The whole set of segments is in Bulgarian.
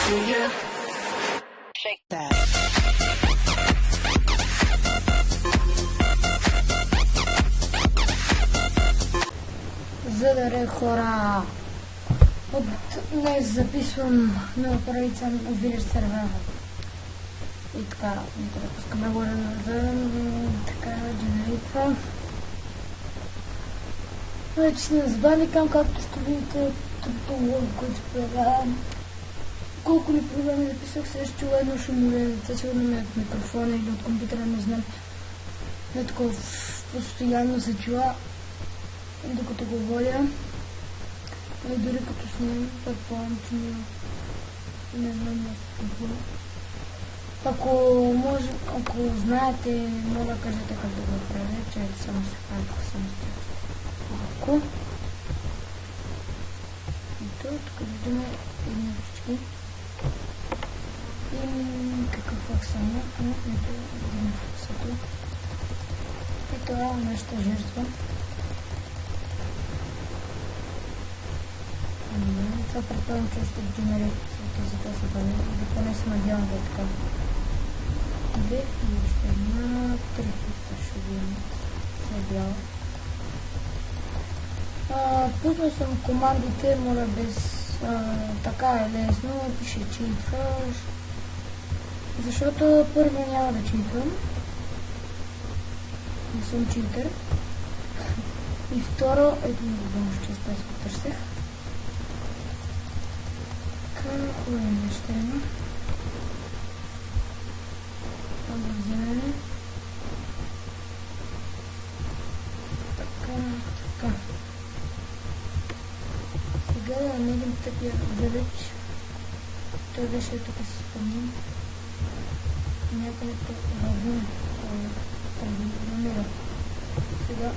Shake that. Здравей хора! Днес записвам нова поредица на Village Survival. И така, нека да пускаме горе назад, така генеритва. Вече сме на Збандикам, както ще видите, трудолог, който появявам. Колко ли програми записах, сега ще чува едно шумове, сигурно ми от микрофона или от компютъра, не знам. Не такова постоянно се чува, докато говоря. И дори като снимам, предполагам, че не знам какво. Ако знаете, моля да кажете как да го правя, че само се прави самостоятелно. Малко. И тук виждаме едни ръчки. И какъв фокс само. Ето един фокса тук. И това е нашата жертва. Това предполагам, че ще генерират тези песни, да поне се надявам да е така. 2 и още една, 3 ще видим бяла. Пуснал съм командите, моля без така е лесно, пише читваш, защото първо няма да читвам, не съм читър, и второ, ето ми го ще търсех. Какво е нещо има? Вземем. Така. Сега да намерим тъпия Village. Той беше тук, си спомням. Някъде равно. Намеря. Сега,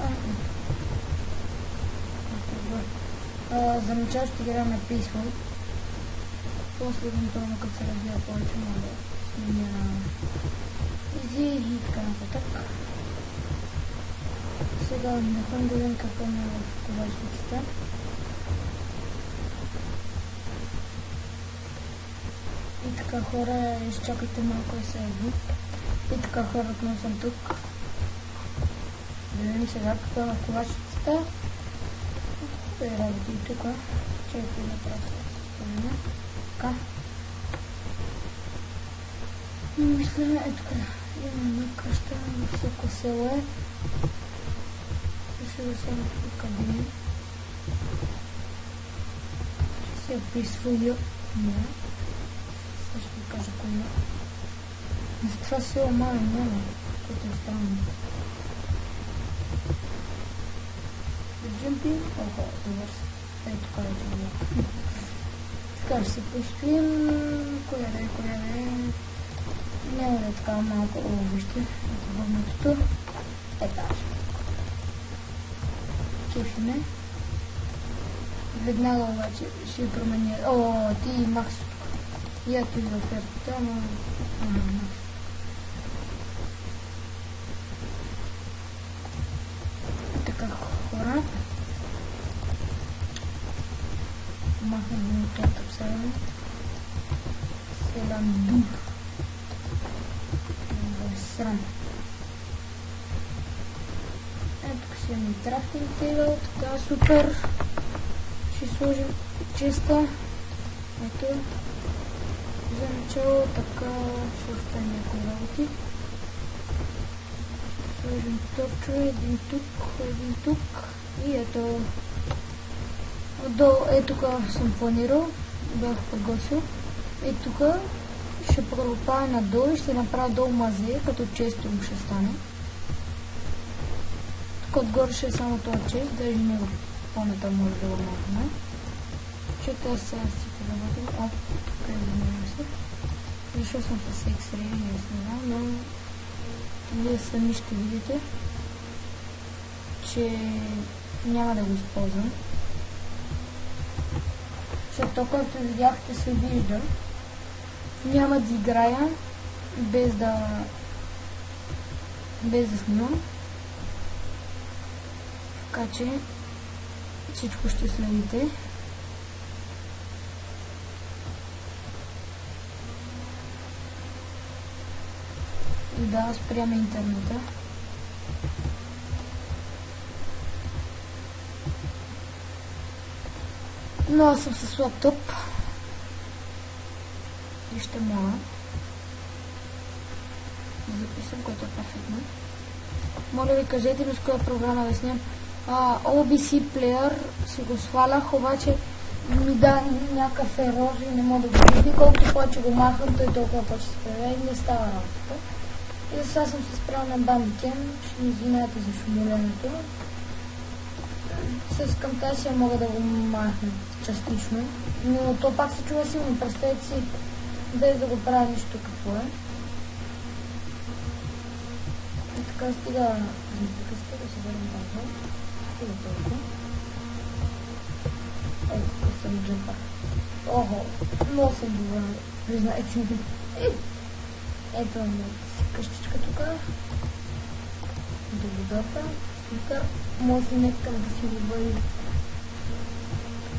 за начало ще играем на Peaceful. После евентуално като се развива повече, мога да сменя изи и така нататък. Сега нахвам да видим какво има в ковачницата. И така хора, изчакайте малко и се еди. И така хора, отново съм тук. Да видим сега какво има в ковачницата. Да я работи и тук. Чайте да правя. Така. Мисля, ето къде. Има една къща, високо село е. Ще да съм тук къде е. Ще се присвоя. Не. Сега ще ви кажа кой има. В това село мало няма, което е странно. Джумпинг. Охо, добър се. Ето къде е това. Така ще се поспим. Коя да е. Няма да е така малко. Вижте. Ето върнатото. Така. Кефиме. Веднага обаче ще променя. Ти Макс. И ето и за офертата, но... Така хора. Махнем минутата обсъдване. Селам дур. Срам. Ето си имаме трафтинг тейбъл, така супер. Ще сложим честа. Ето. За начало така ще остане някои работи. Сложим топчове, един тук и ето. Отдолу, тук съм планирал, бях подготвил. И тук ще пролупая надолу и ще направя долу мазе, като често ще стане. Тук отгоре ще е само този чест, даже него по-ната може да го махна. Чето сега си подработим. Тук е да се. Защо съм с X-Ray, не знам, но вие сами ще видите, че няма да го използвам. Защото който видяхте се вижда. Няма да играя без да снимам. Така че всичко ще следите. Да, спряме интернета. Но аз съм с лаптоп и ще мога да записам, което е перфектно. Моля ви, кажете ми с коя програма да снимам. OBS Player си го свалях, обаче ми да някакъв ерор и не мога да го види. Колкото повече го махам, той толкова повече се появява и не става работата. И сега съм се спрял на Bandicam, ще ми извинявате за шумоленето. С Camtasia мога да го махна частично, но то пак се чува силно. Представете си, без да го правя нищо какво е. И така стига приказка, да се върнем тази. Стига толкова. Ето, тук съм джемпа. Охо, много съм добра, признайте ми. Ето ми къщичка тук. До водата. Супер. Може и нека да си го бъде.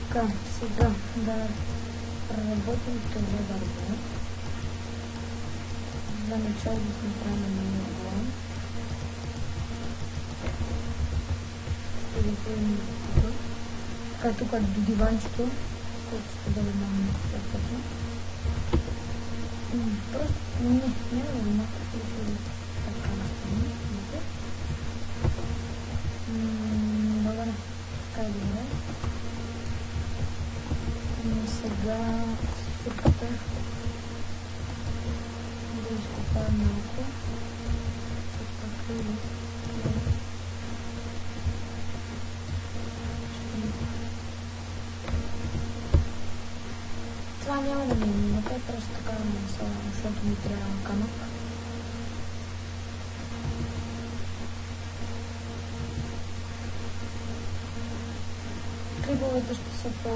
Така, сега да преработим този върбен. За начало да се направим на него. Ще го сложим тук. Така, тук до диванчето, който ще бъде малко след като. Просто няма да малко ще така настаним. Добре, така е добре. И сега супата да изкопаем малко. Това няма да ми мине, просто така да ме слагам, защото ми трябва камък. Клиповете ще са по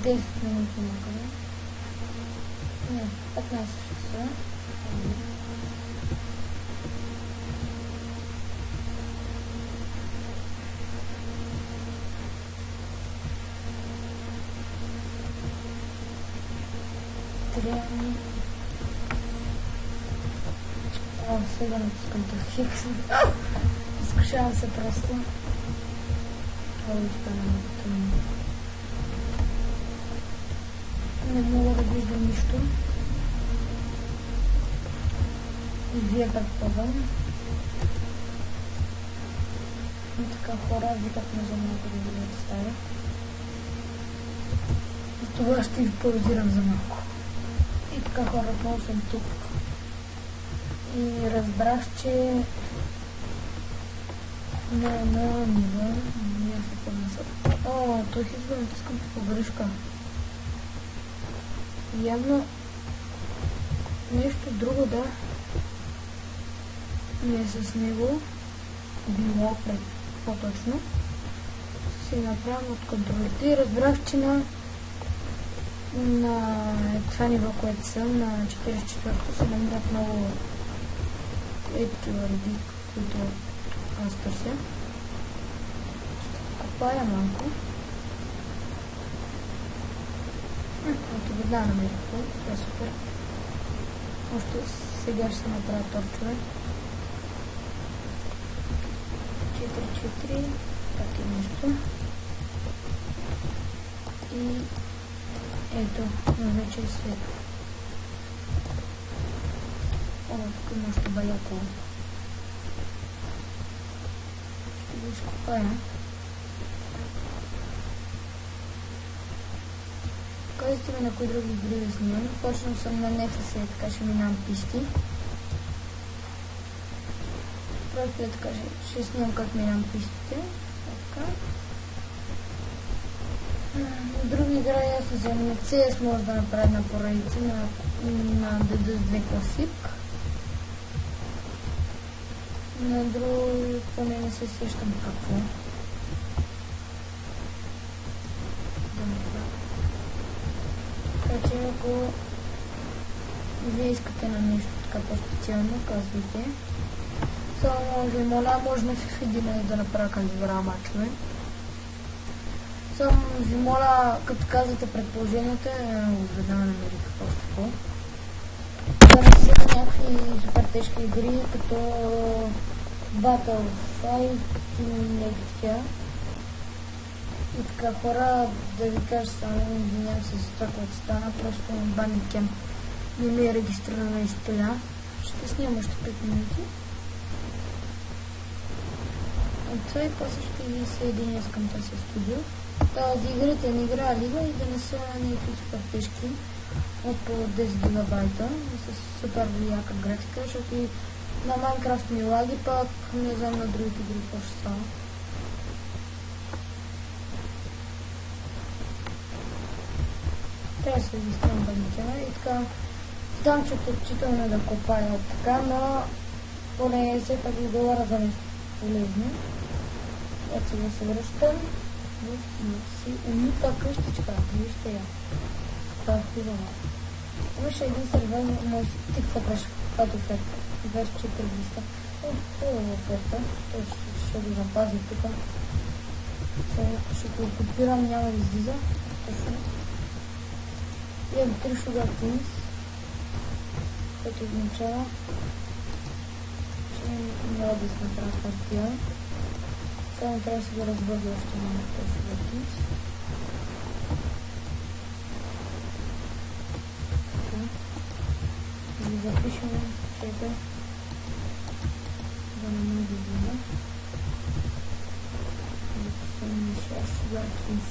10 минути накъде. Не, 15 ще са. Сега натискам да фиксам. Изкушавам се просто. Това ще стане много трудно. Не мога да виждам нищо. И вие предполагам. И така хора, викат ме за малко да ви представя. И това ще ви паузирам за малко. И така хора, отново съм тук. И разбрах, че на нива ние се поднесат. Той си избра натискам по погрешка. Явно нещо друго да не е с него било пред по-точно. Си направим от контролите и разбрах, че на това ниво, което съм, на 44-то се намират много такива реди, които аз търся. Ще копая малко. Ето вода намерих. Това е супер. Още сега ще се направя торчове. 4-4. Так и нещо. И ето, вече е свет. Тук има още баяково. Ще го изкопая. Казвайте ми на кои други игри да снимам. Почнал съм на NFC, така ще минавам писти. Просто да така ще снимам как минавам пистите. Така. Други игри са за CS, може да направя на поредица на DDS2 Classic. На други поне не се сещам какво. Така че ако вие искате на нещо така по-специално, казвайте. Само ви моля, може на FIFA да направя как игра мачове. Само ви моля, като казвате предположенията, веднага намерих още по. да не са някакви супер тежки игри, като Battlefield и някакви. И така хора, да ви кажа само, извинявам се за това, което стана, просто Bandicam не ми е регистрирана и стоя. Ще снимам още 5 минути. От това и после ще ги съединя с към тази студио. За игрите не играя лига и да не са някакви супер тежки от по 10 гигабайта с супер яка графика, защото и на Minecraft ми лаги, пак не знам на другите игри какво ще става. Трябва да се регистрирам Bandicam и така. Знам, че предпочитаме да копая така, но поне все пак ви долара за нещо полезно. Ето сега се връщам в си унита къщичка. Вижте я. Това е хубава. Имаше един сервер, но ти какво беше? Каквато оферта? 24 листа. Хубава оферта. Ще го запазя тук. Ще го копирам, няма да излиза. Точно. Имам 3 Sugar Kings, което означава, че няма да се направя партия. Само трябва да се го разбърза още на Sugar Kings. Да ги запишем, чека, да не може да видя. Да поставим Sugar Kings.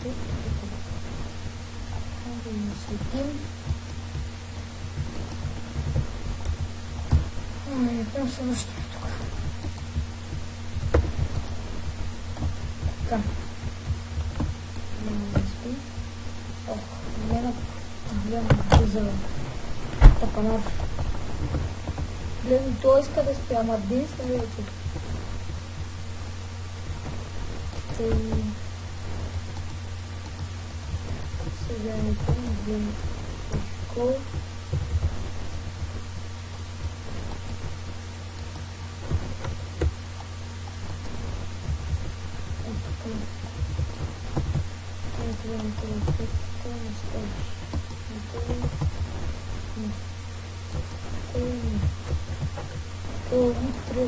Да ги насветим. Прям се връщаме тук. Така. Няма да спи. Ох, няма гледам за тапанар. Гледам, той иска да спи, ама ден сме вече. Сега не помня, школа.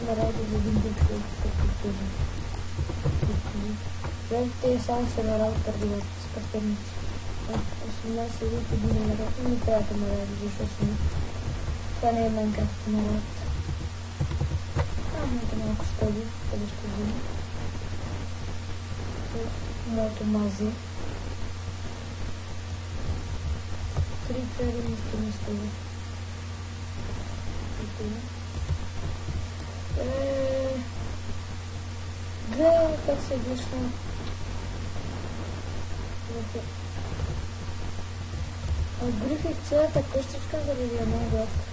Трябва да за един ден човек да покажа. Те само се нарадят търгуват с картърници. 18 години нарад и не трябва да наради, защото това не е Minecraft нарад. Моето малко стади, къде ще видим. Моето мази. 3 фери не стади. Гледам как се вижда. Отгрифих цялата къщичка заради една гадка.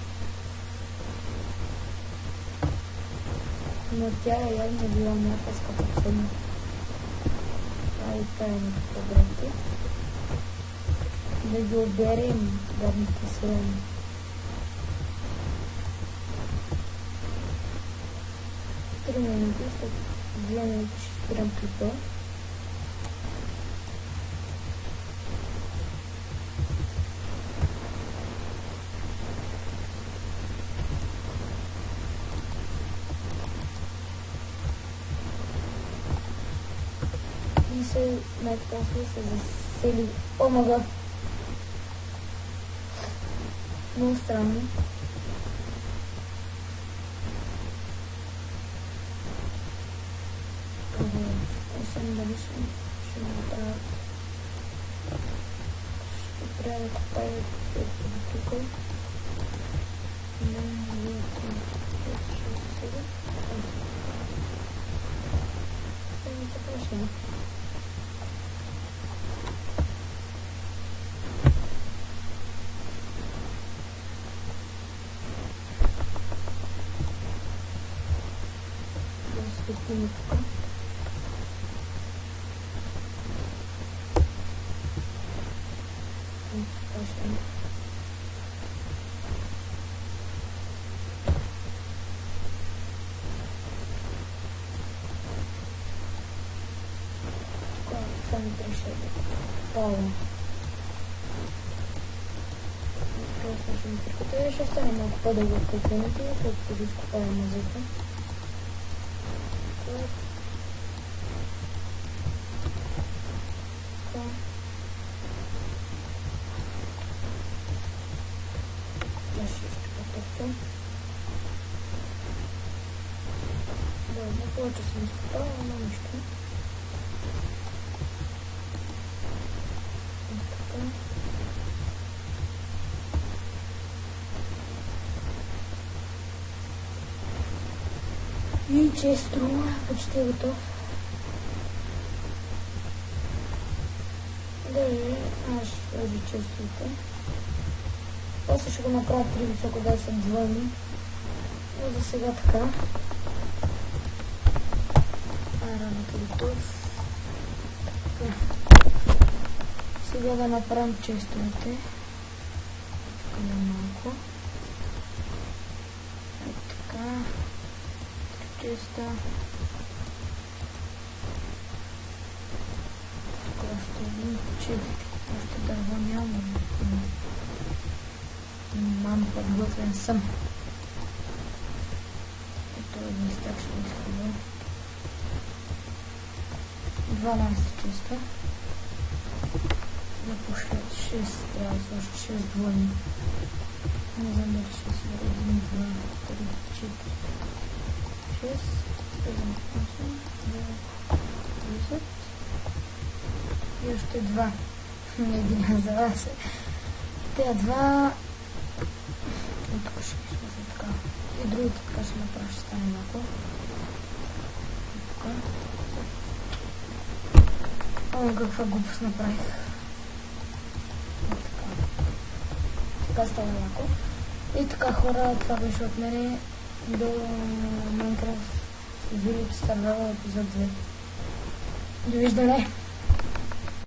Но тя е явно била някаква скъпоценна. И тая на фотографии. Да ги оберем гадните селени. 3 минути, след 2 минути ще спирам клипа. И се най-после се засели. О, мага! Много странно. Дали ще направят. Ще трябва да купая тук. Не, не, така ще да. Да светим тук. Това ми трябваше да пала. слушам триката и ще стане малко по-дълго от купването, колкото да изкопая мазето. Да, повече съм изкопала, но нищо. И често почти е готов. Да, аз ще сложи честите. После ще го направя при високо да са двойни. Но за сега така. Раната готов. Сега да направим честовете. Тук е малко. Така. Честа. Тук още един чип. Още дърво няма. Мам, подготвен съм. Ето един стак ще изхвърля. 12 честа. Да пошлят 6, трябва да сложи 6 двойни. Не знам дали ще сложи 1, 2, 3, 4, 6, 7, 8, 9, 10 и още 2. Един за вас. Те два. И тук ще ги сложа така. И другите така ще направя, ще стане малко. Тук. О, каква глупост направих. Така става малко. И така, хора, това беше от мене до Minecraft Village Survival епизод 2. Довиждане!